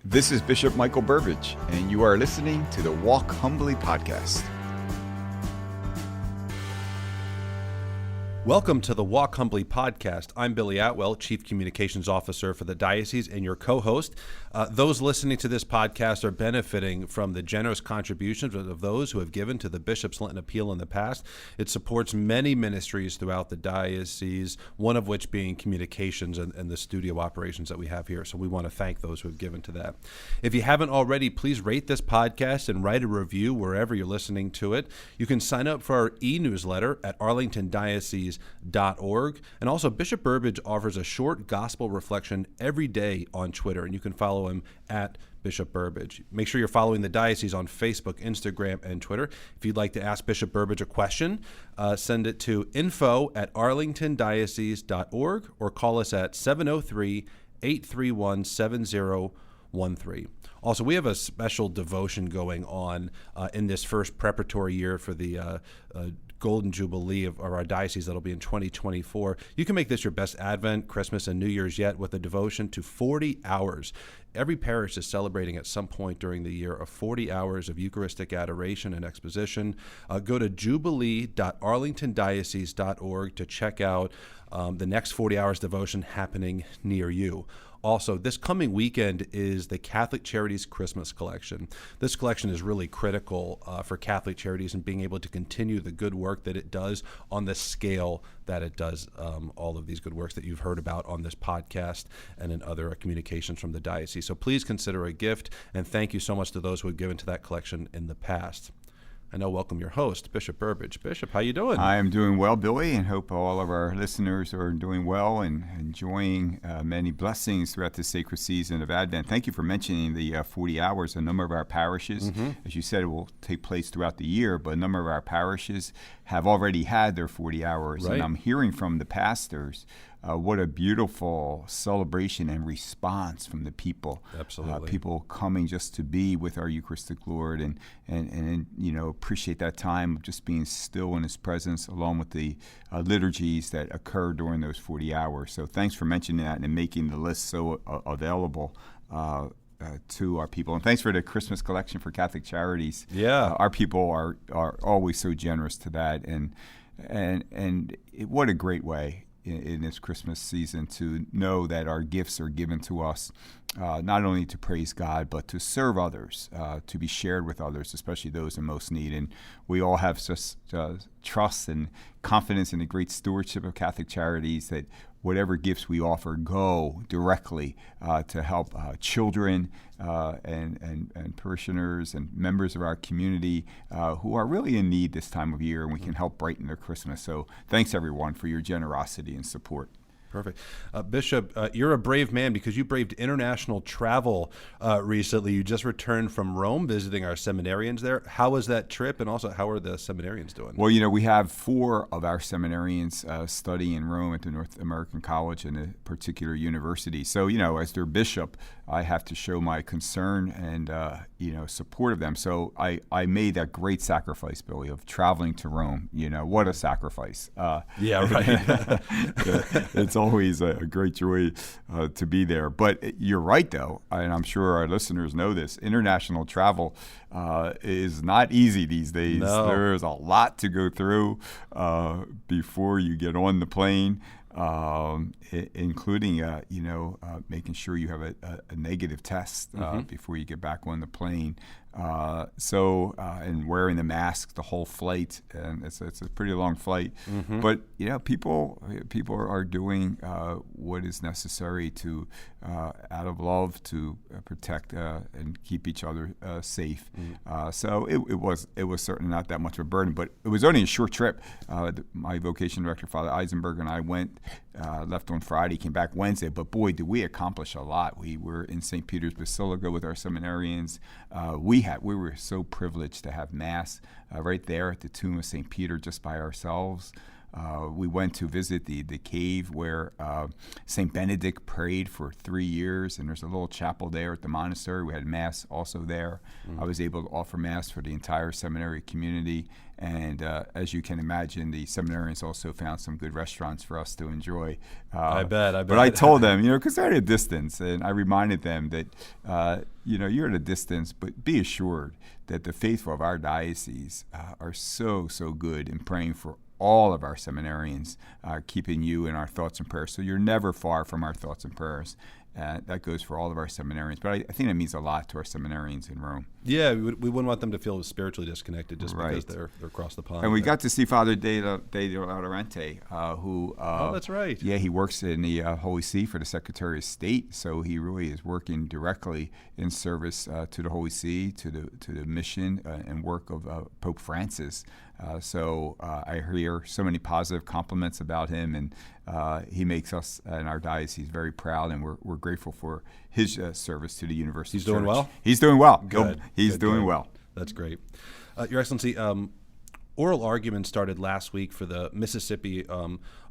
This is Bishop Michael Burbidge, and you are listening to the Walk Humbly Podcast. Welcome to the Walk Humbly Podcast. I'm Billy Atwell, Chief Communications Officer for the Diocese and your co-host. Those listening to this podcast are benefiting from the generous contributions of those who have given to the Bishop's Lenten Appeal in the past. It supports many ministries throughout the diocese, one of which being communications and the studio operations that we have here. So we want to thank those who have given to that. If you haven't already, please rate this podcast and write a review wherever you're listening to it. You can sign up for our e-newsletter at arlingtondiocese.org. And also, Bishop Burbidge offers a short gospel reflection every day on Twitter, and you can follow him at Bishop Burbidge. Make sure you're following the diocese on Facebook, Instagram, and Twitter. If you'd like to ask Bishop Burbidge a question, send it to info@arlingtondiocese.org or call us at 703-831-7013. Also, we have a special devotion going on in this first preparatory year for the Golden Jubilee of our diocese that'll be in 2024. You can make this your best Advent, Christmas, and New Year's yet with a devotion to 40 hours. Every parish is celebrating at some point during the year of 40 hours of Eucharistic adoration and exposition. Go to jubilee.arlingtondiocese.org to check out the next 40 hours devotion happening near you. Also, this coming weekend is the Catholic Charities Christmas collection. This collection is really critical for Catholic Charities and being able to continue the good work that it does on the scale that it does, all of these good works that you've heard about on this podcast and in other communications from the diocese. So please consider a gift, and thank you so much to those who have given to that collection in the past. I now welcome your host, Bishop Burbidge. Bishop, how you doing? I am doing well, Billy, and hope all of our listeners are doing well and enjoying many blessings throughout the sacred season of Advent. Thank you for mentioning the 40 hours. A number of our parishes, as you said, it will take place throughout the year, but a number of our parishes have already had their 40 hours. Right. And I'm hearing from the pastors what a beautiful celebration and response from the people. Absolutely. People coming just to be with our Eucharistic Lord and you know, appreciate that time of just being still in His presence, along with the liturgies that occur during those 40 hours. So thanks for mentioning that and making the list so available to our people. And thanks for the Christmas collection for Catholic Charities. Yeah. Our people are always so generous to that. And what a great way in this Christmas season to know that our gifts are given to us not only to praise God, but to serve others, to be shared with others, especially those in most need. And we all have just trust and confidence in the great stewardship of Catholic Charities that whatever gifts we offer go directly to help children and parishioners and members of our community who are really in need this time of year, and we can help brighten their Christmas. So thanks, everyone, for your generosity and support. Perfect. Bishop, you're a brave man because you braved international travel recently. You just returned from Rome visiting our seminarians there. How was that trip, and also how are the seminarians doing? Well, you know, we have 4 of our seminarians study in Rome at the North American College and a particular university. So, you know, as their bishop, I have to show my concern and, you know, support of them. So I made that great sacrifice, Billy, of traveling to Rome. You know, what a sacrifice. Yeah, right. It's always a great joy to be there. But you're right, though, and I'm sure our listeners know this, international travel is not easy these days. No. There's a lot to go through before you get on the plane. Including, making sure you have a negative test before you get back on the plane. And wearing the mask the whole flight, and it's a pretty long flight. But you know, people are doing what is necessary to, out of love, to protect and keep each other safe. So it was certainly not that much of a burden, but it was only a short trip. My vocation director, Father Eisenberg, and I went. Left on Friday, came back Wednesday, but boy, did we accomplish a lot. We were in St. Peter's Basilica with our seminarians. We were so privileged to have Mass right there at the tomb of St. Peter just by ourselves. We went to visit the cave where St. Benedict prayed for 3 years, and there's a little chapel there at the monastery. We had Mass also there. I was able to offer Mass for the entire seminary community. And as you can imagine, the seminarians also found some good restaurants for us to enjoy. I bet. But I told them, because they're at a distance, and I reminded them that, you're at a distance, but be assured that the faithful of our diocese are so good in praying for all of our seminarians, keeping you in our thoughts and prayers. So you're never far from our thoughts and prayers. That goes for all of our seminarians. But I think that means a lot to our seminarians in Rome. Yeah, we wouldn't want them to feel spiritually disconnected just because they're across the pond. And we got to see Father De Laurente, who... oh, that's right. Yeah, he works in the Holy See for the Secretary of State, so he really is working directly in service to the Holy See, to the mission and work of Pope Francis. So I hear so many positive compliments about him, and he makes us and our diocese very proud, and we're grateful for his service to the Universal Church. He's doing well? He's doing well. Good. He's doing well. That's great. Your Excellency, oral arguments started last week for the Mississippi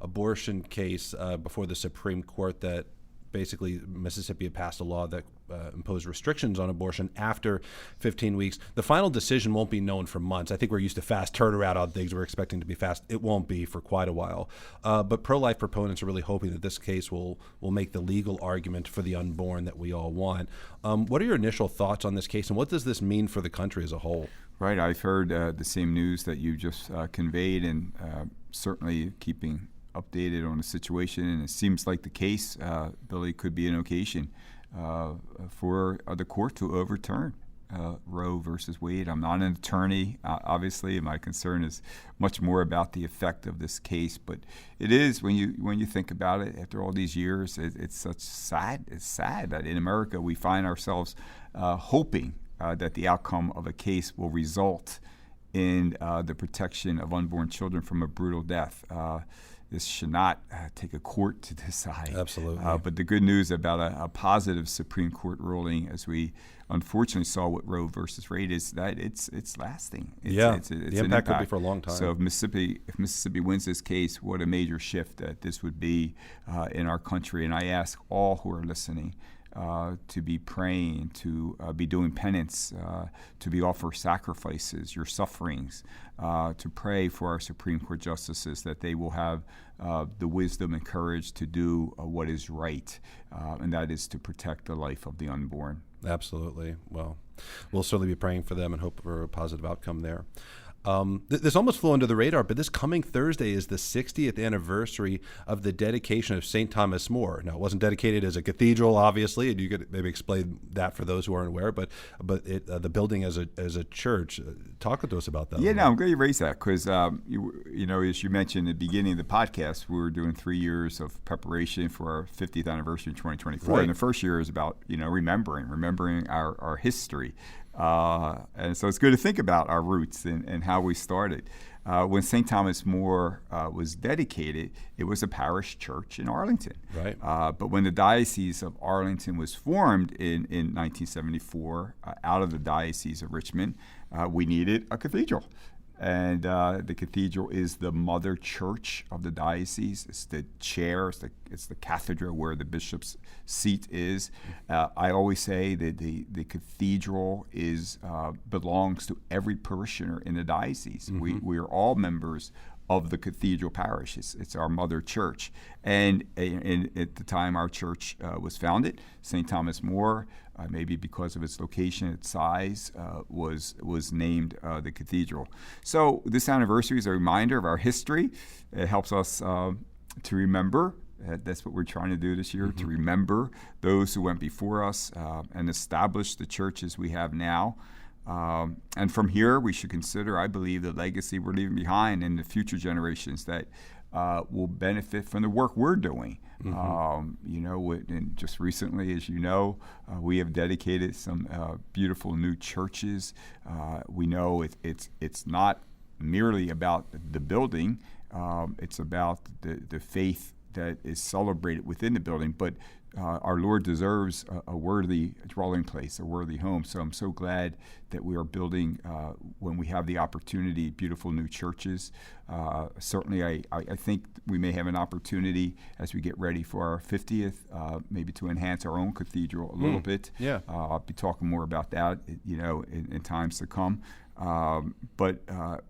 abortion case before the Supreme Court that basically Mississippi had passed a law that imposed restrictions on abortion after 15 weeks. The final decision won't be known for months. I think we're used to fast turnaround on things. We're expecting to be fast. It won't be for quite a while. But pro-life proponents are really hoping that this case will make the legal argument for the unborn that we all want. What are your initial thoughts on this case, and what does this mean for the country as a whole? Right. I've heard the same news that you just conveyed, and certainly keeping updated on the situation, and it seems like the case, Billy, could be an occasion for the court to overturn Roe versus Wade. I'm not an attorney, obviously, and my concern is much more about the effect of this case. But it is, when you think about it, after all these years, it's sad that in America we find ourselves hoping that the outcome of a case will result in the protection of unborn children from a brutal death. This should not take a court to decide. Absolutely. But the good news about a positive Supreme Court ruling, as we unfortunately saw with Roe versus Wade, is that it's lasting. It's the impact could be for a long time. So if Mississippi wins this case, what a major shift that this would be in our country. And I ask all who are listening to be praying, to be doing penance, to be offer sacrifices, your sufferings, to pray for our Supreme Court justices, that they will have the wisdom and courage to do what is right, and that is to protect the life of the unborn. Absolutely. Well, we'll certainly be praying for them and hope for a positive outcome there. This almost flew under the radar, but this coming Thursday is the 60th anniversary of the dedication of St. Thomas More. Now, it wasn't dedicated as a cathedral, obviously, and you could maybe explain that for those who aren't aware, but the building as a church. Talk to us about that. Yeah, no, I'm glad you raised that, because, as you mentioned at the beginning of the podcast, we were doing 3 years of preparation for our 50th anniversary in 2024. Right. And the first year is about, remembering our history. And so it's good to think about our roots and how we started. When St. Thomas More was dedicated, it was a parish church in Arlington. Right. But when the Diocese of Arlington was formed in 1974, out of the Diocese of Richmond, we needed a cathedral. And the cathedral is the mother church of the diocese. It's the chair. It's the cathedral where the bishop's seat is. I always say that the cathedral belongs to every parishioner in the diocese. Mm-hmm. We are all members of the cathedral parish. It's our mother church. And at the time our church was founded, St. Thomas More, maybe because of its location, its size, was named the cathedral. So this anniversary is a reminder of our history. It helps us to remember. That's what we're trying to do this year, to remember those who went before us and establish the churches we have now. And from here, we should consider, I believe, the legacy we're leaving behind in the future generations that will benefit from the work we're doing. And just recently, as you know, we have dedicated some beautiful new churches. We know it's not merely about the building. It's about the faith that is celebrated within the building, but our Lord deserves a worthy dwelling place, a worthy home. So I'm so glad that we are building, when we have the opportunity, beautiful new churches. Certainly, I think we may have an opportunity as we get ready for our 50th, maybe to enhance our own cathedral a little bit. Yeah. I'll be talking more about that, in times to come. And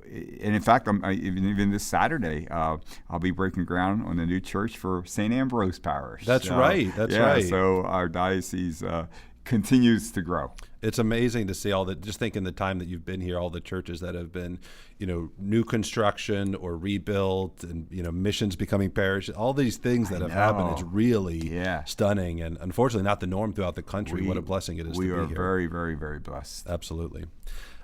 in fact, even this Saturday, I'll be breaking ground on the new church for St. Ambrose Parish. That's right. That's right. So our diocese continues to grow. It's amazing to see all that. Just think in the time that you've been here, all the churches that have been, new construction or rebuilt, and missions becoming parishes. All these things that have happened. It's really stunning, and unfortunately not the norm throughout the country. What a blessing it is to be here. We are very, very, very blessed. Absolutely.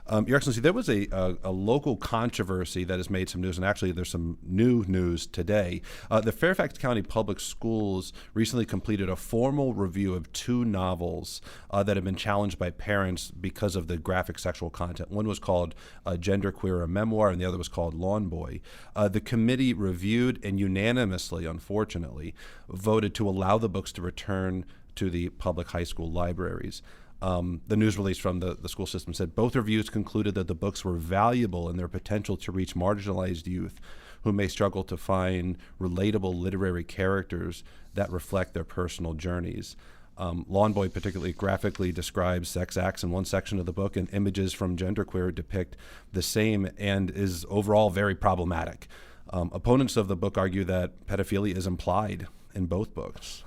Your Excellency, there was a local controversy that has made some news, and actually there's some new news today. The Fairfax County Public Schools recently completed a formal review of 2 novels that have been challenged by parents because of the graphic sexual content. One was called Genderqueer, a Memoir, and the other was called Lawn Boy. The committee reviewed and unanimously, unfortunately, voted to allow the books to return to the public high school libraries. The news release from the school system said both reviews concluded that the books were valuable in their potential to reach marginalized youth who may struggle to find relatable literary characters that reflect their personal journeys. Lawn Boy particularly graphically describes sex acts in one section of the book, and images from Genderqueer depict the same, and is overall very problematic. Opponents of the book argue that pedophilia is implied in both books.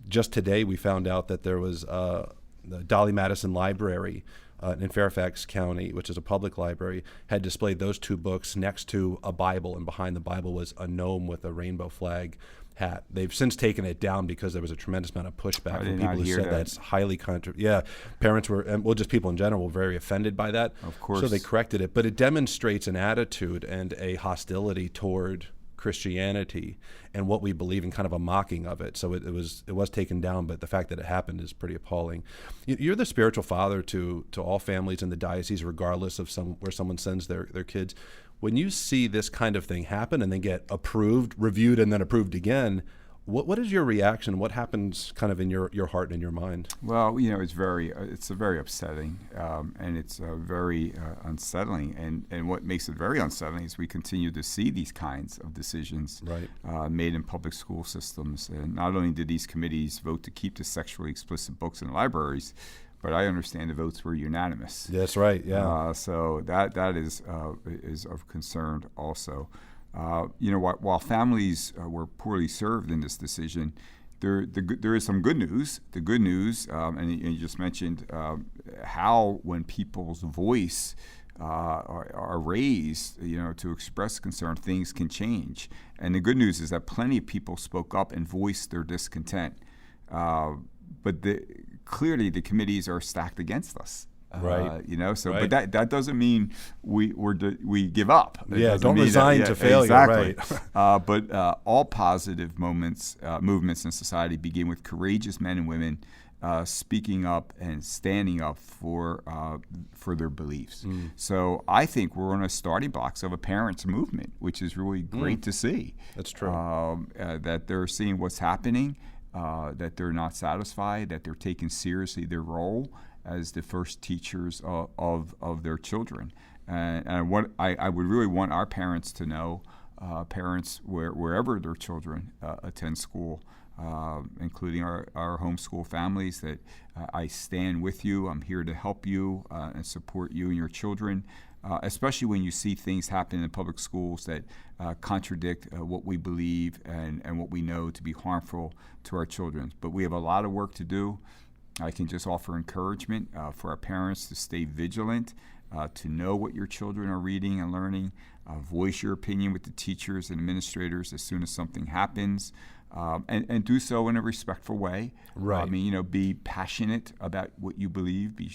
Just today we found out that there was the Dolly Madison Library in Fairfax County, which is a public library, had displayed those 2 books next to a Bible, and behind the Bible was a gnome with a rainbow flag hat. They've since taken it down because there was a tremendous amount of pushback from people who said that's highly parents were, and just people in general, were very offended by that. Of course. So they corrected it, but it demonstrates an attitude and a hostility toward Christianity and what we believe in, kind of a mocking of it. So it was taken down, but the fact that it happened is pretty appalling. You're the spiritual father to all families in the diocese, regardless of where someone sends their kids. When you see this kind of thing happen and then get approved, reviewed, and then approved again, what is your reaction? What happens kind of in your heart and in your mind? Well, it's very upsetting, and it's very unsettling. And what makes it very unsettling is we continue to see these kinds of decisions made in public school systems. And not only did these committees vote to keep the sexually explicit books in libraries, but I understand the votes were unanimous. That's right. Yeah. So that is of concern also. While families were poorly served in this decision, there is some good news. The good news, and you just mentioned how when people's voice are raised, to express concern, things can change. And the good news is that plenty of people spoke up and voiced their discontent. But clearly the committees are stacked against us. Right. But that doesn't mean we give up. Don't resign to failure. Exactly. Right. But all positive movements in society begin with courageous men and women speaking up and standing up for their beliefs. So I think we're on the starting blocks of a parents' movement, which is really great to see. That's true. That they're seeing what's happening, that they're not satisfied, that they're taking seriously their role as the first teachers of their children. And what I would really want our parents to know, parents wherever their children attend school, including our homeschool families, that I stand with you. I'm here to help you and support you and your children, especially when you see things happen in public schools that contradict what we believe and what we know to be harmful to our children. But we have a lot of work to do. I can just offer encouragement for our parents to stay vigilant, to know what your children are reading and learning, voice your opinion with the teachers and administrators as soon as something happens, and do so in a respectful way. Right. Be passionate about what you believe. Be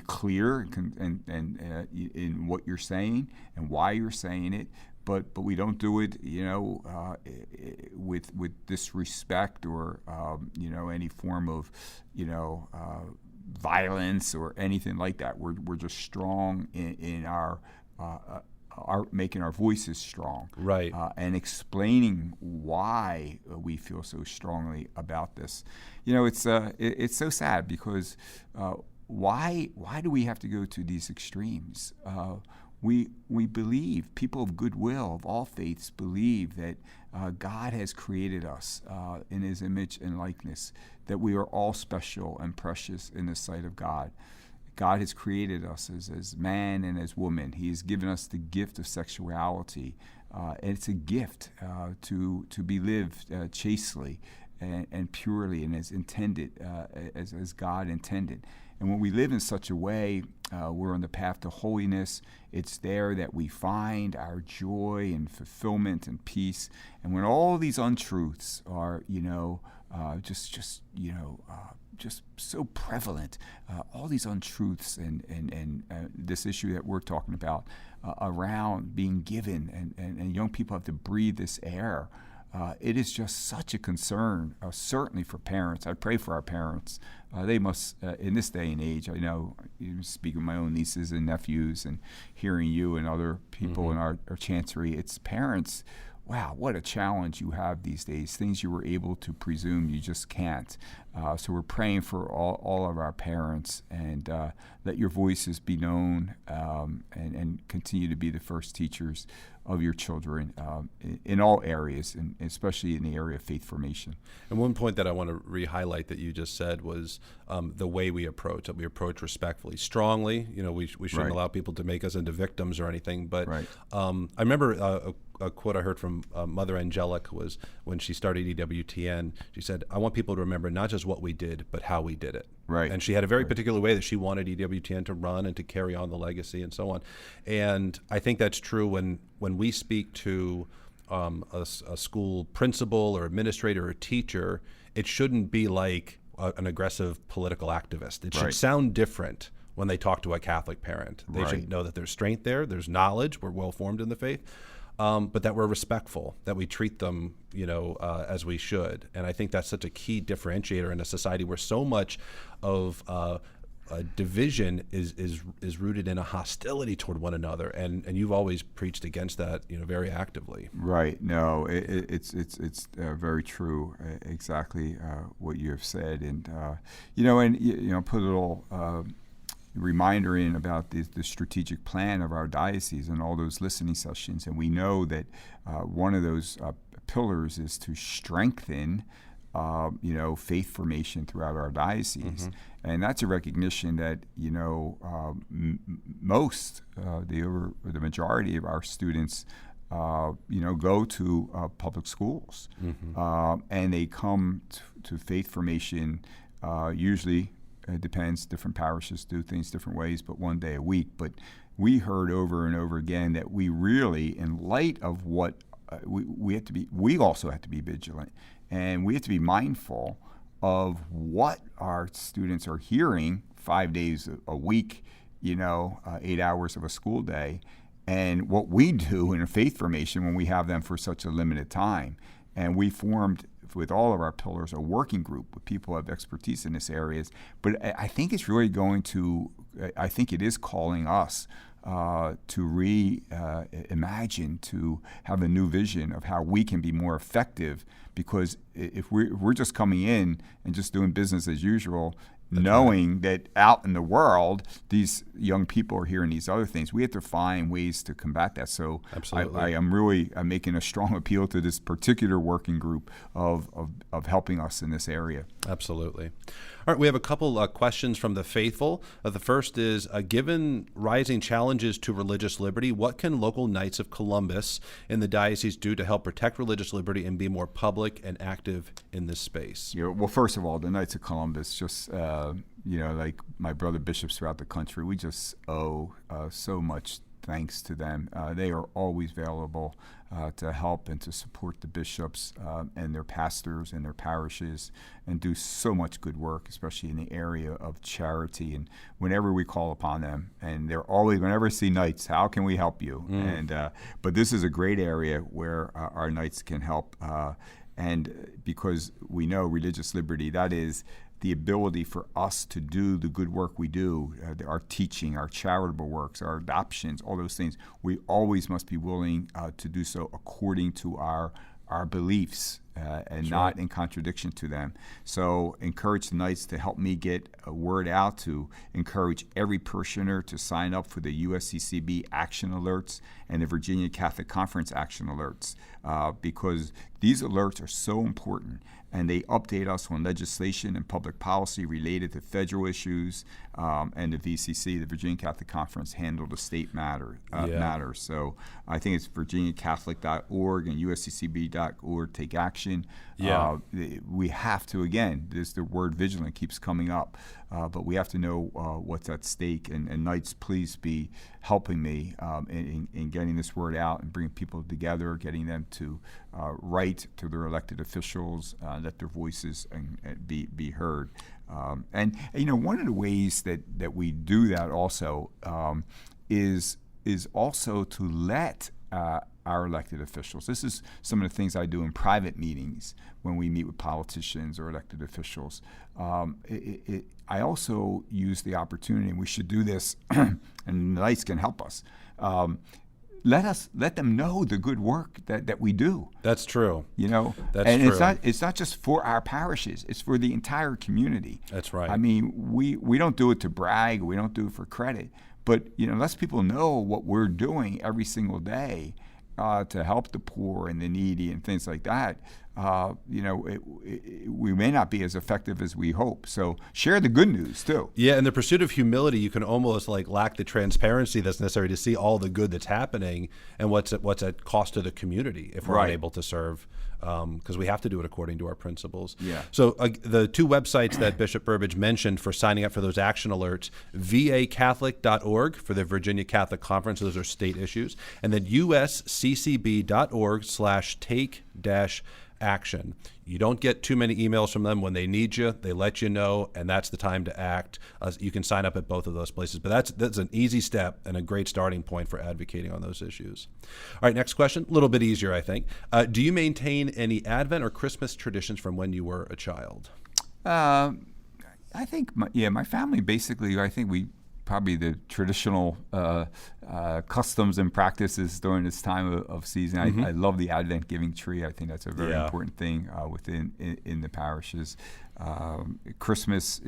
clear and in what you're saying and why you're saying it. But we don't do it, with disrespect or any form of violence or anything like that. We're just strong in our making our voices strong, right, and explaining why we feel so strongly about this. It's so sad because why do we have to go to these extremes? We believe, people of goodwill of all faiths believe that God has created us in His image and likeness, that we are all special and precious in the sight of God. God has created us as man and as woman. He has given us the gift of sexuality. And it's a gift to be lived chastely and purely and as intended, as God intended. And when we live in such a way, we're on the path to holiness. It's there that we find our joy and fulfillment and peace. And when all these untruths are, just so prevalent, all these untruths and this issue that we're talking about around being given, and young people have to breathe this air. It is just such a concern, certainly for parents. I pray for our parents. They must, in this day and age, I know, speaking of my own nieces and nephews and hearing you and other people in our chancery, it's parents. Wow, what a challenge you have these days. Things you were able to presume, you just can't. So we're praying for all of our parents, and let your voices be known, and continue to be the first teachers of your children in all areas, and especially in the area of faith formation. And one point that I want to re-highlight that you just said was the way we approach. That we approach respectfully, strongly. We shouldn't allow people to make us into victims or anything. But I remember a quote I heard from Mother Angelic was when she started EWTN. She said, "I want people to remember not just what we did, but how we did it." Right. And she had a very particular way that she wanted EWTN to run and to carry on the legacy and so on. And I think that's true when we speak to a school principal or administrator or teacher. It shouldn't be like an aggressive political activist. It should sound different when they talk to a Catholic parent. They should know that there's strength there, there's knowledge, we're well formed in the faith. But that we're respectful, that we treat them, as we should. And I think that's such a key differentiator in a society where so much of division is rooted in a hostility toward one another. And you've always preached against that, very actively. Right. No, it's very true. Exactly what you have said. And put a little reminder in about the strategic plan of our diocese and all those listening sessions. And we know that one of those pillars is to strengthen faith formation throughout our diocese. And that's a recognition that, most, the majority of our students, go to public schools. And they come to faith formation usually. It depends. Different parishes do things different ways, but one day a week. But we heard over and over again that we really, in light of what we also have to be vigilant, and we have to be mindful of what our students are hearing 5 days a week, 8 hours of a school day, and what we do in a faith formation when we have them for such a limited time. And we formed, with all of our pillars, a working group with people who have expertise in this areas. But I think it's really I think it is calling us to reimagine, to have a new vision of how we can be more effective. Because if we're just coming in and just doing business as usual, knowing that out in the world, these young people are hearing these other things, we have to find ways to combat that. So I'm making a strong appeal to this particular working group of helping us in this area. Absolutely. All right, we have a couple questions from the faithful. The first is, given rising challenges to religious liberty, what can local Knights of Columbus in the diocese do to help protect religious liberty and be more public and active in this space? Well, first of all, the Knights of Columbus, just like my brother bishops throughout the country, we just owe so much thanks to them. They are always available to help and to support the bishops and their pastors and their parishes, and do so much good work, especially in the area of charity. And whenever we call upon them, and they're always, whenever I see Knights, how can we help you? And but this is a great area where our Knights can help. And because we know religious liberty, that is the ability for us to do the good work we do, our teaching, our charitable works, our adoptions, all those things, we always must be willing to do so according to our beliefs and not in contradiction to them. So encourage the Knights to help me get a word out to encourage every parishioner to sign up for the USCCB Action Alerts and the Virginia Catholic Conference Action Alerts because these alerts are so important, and they update us on legislation and public policy related to federal issues, and the VCC, the Virginia Catholic Conference, handle the state matters. So I think it's virginiacatholic.org and usccb.org. Take action. We have to, again, the word vigilant keeps coming up, but we have to know what's at stake. And Knights, please be helping me in getting this word out and bringing people together, getting them to write to their elected officials, let their voices be heard. And one of the ways that we do that also is also to let our elected officials. This is some of the things I do in private meetings when we meet with politicians or elected officials. I also use the opportunity, and we should do this, and the Knights can help us. Let them know the good work that we do. That's true. That's true. It's not just for our parishes; it's for the entire community. That's right. I mean, we don't do it to brag. We don't do it for credit. But let people know what we're doing every single day to help the poor and the needy and things like that. We may not be as effective as we hope. So share the good news too. Yeah, in the pursuit of humility, you can almost lack the transparency that's necessary to see all the good that's happening and what's at cost to the community if we're unable to serve, because we have to do it according to our principles. Yeah. So the two websites that Bishop Burbidge mentioned for signing up for those action alerts, vacatholic.org for the Virginia Catholic Conference, those are state issues, and then usccb.org/take-action. You don't get too many emails from them. When they need you, they let you know, and that's the time to act. You can sign up at both of those places. But that's an easy step and a great starting point for advocating on those issues. All right, next question, a little bit easier, I think. Do you maintain any Advent or Christmas traditions from when you were a child? I think, my family basically, I think we probably the traditional customs and practices during this time of season. I love the Advent giving tree. I think that's a very important thing in the parishes. Christmas,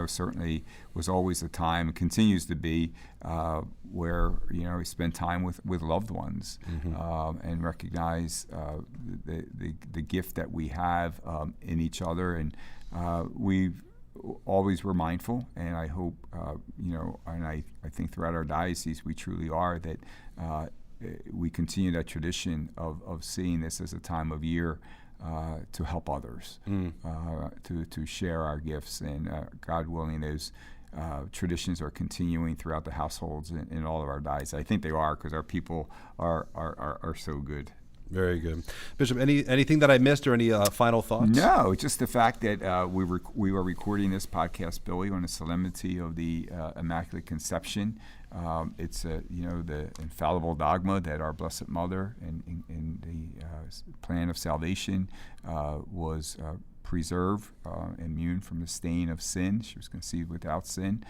certainly was always a time, and continues to be, where we spend time with loved ones and recognize the gift that we have in each other, and we've always were mindful, and I hope, and I think throughout our diocese we truly are, that we continue that tradition of seeing this as a time of year to help others, to share our gifts, and God willing, those traditions are continuing throughout the households in all of our dioceses. I think they are, because our people are so good. Very good. Bishop, anything that I missed, or any final thoughts? No, just the fact that we are recording this podcast, Billy, on the solemnity of the Immaculate Conception. It's the infallible dogma that our Blessed Mother in the plan of salvation was preserved, immune from the stain of sin. She was conceived without sin.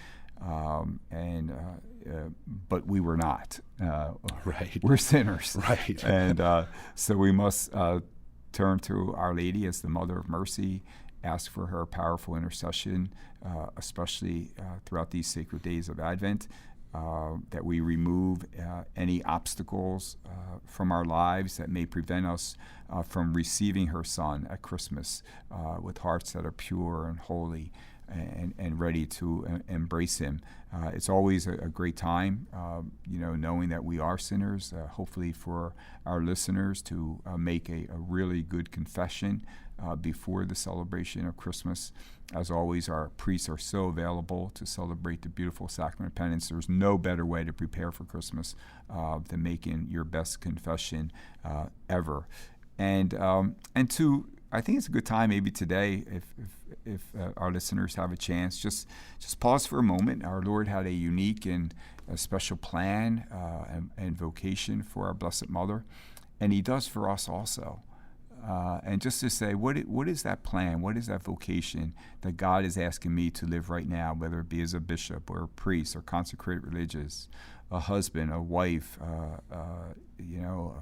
But we were not. Right. We're sinners. Right. And so we must turn to Our Lady as the Mother of Mercy, ask for her powerful intercession, especially throughout these sacred days of Advent, that we remove any obstacles from our lives that may prevent us from receiving her Son at Christmas with hearts that are pure and holy, and ready to embrace him. It's always a great time, knowing that we are sinners, hopefully for our listeners to make a really good confession before the celebration of Christmas. As always, our priests are so available to celebrate the beautiful sacrament of penance. There's no better way to prepare for Christmas than making your best confession ever. And to, I think it's a good time maybe today, if our listeners have a chance, just pause for a moment. Our Lord had a unique and a special plan and vocation for our Blessed Mother, and he does for us also. and just to say, what is that plan? What is that vocation that God is asking me to live right now, whether it be as a bishop or a priest or consecrated religious, a husband, a wife, a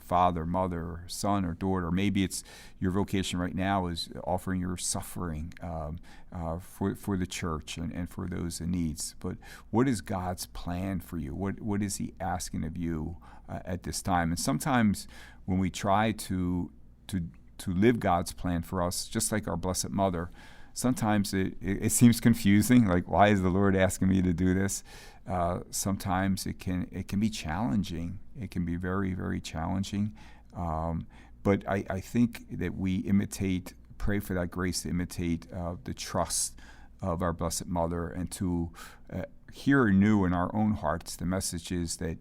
father, mother, son, or daughter. Maybe it's your vocation right now is offering your suffering for the church and for those in needs. But what is God's plan for you? What is He asking of you at this time? And sometimes when we try to live God's plan for us, just like our Blessed Mother, sometimes it seems confusing. Like, why is the Lord asking me to do this? Sometimes it can be challenging. It can be very, very challenging. But I think that we pray for that grace to imitate the trust of our Blessed Mother, and to hear anew in our own hearts the messages that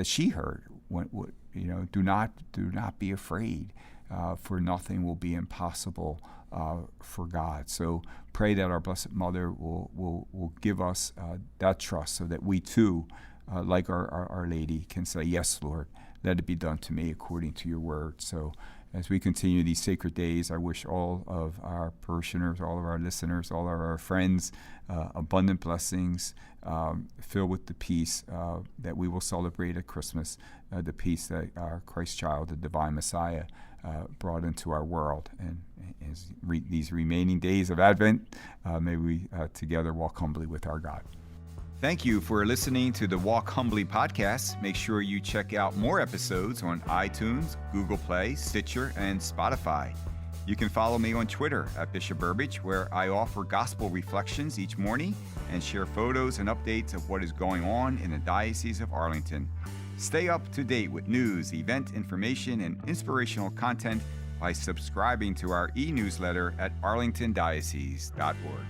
she heard. Do not be afraid, for nothing will be impossible for God. So pray that our Blessed Mother will give us that trust, so that we too, like Our Lady, can say, "Yes, Lord, let it be done to me according to your word." So as we continue these sacred days, I wish all of our parishioners, all of our listeners, all of our friends abundant blessings, filled with the peace that we will celebrate at Christmas, the peace that our Christ child, the divine Messiah, brought into our world. And as these remaining days of Advent, may we together walk humbly with our God. Thank you for listening to the Walk Humbly podcast. Make sure you check out more episodes on iTunes, Google Play, Stitcher, and Spotify. You can follow me on Twitter at Bishop Burbidge, where I offer gospel reflections each morning and share photos and updates of what is going on in the Diocese of Arlington. Stay up to date with news, event information, and inspirational content by subscribing to our e-newsletter at arlingtondiocese.org.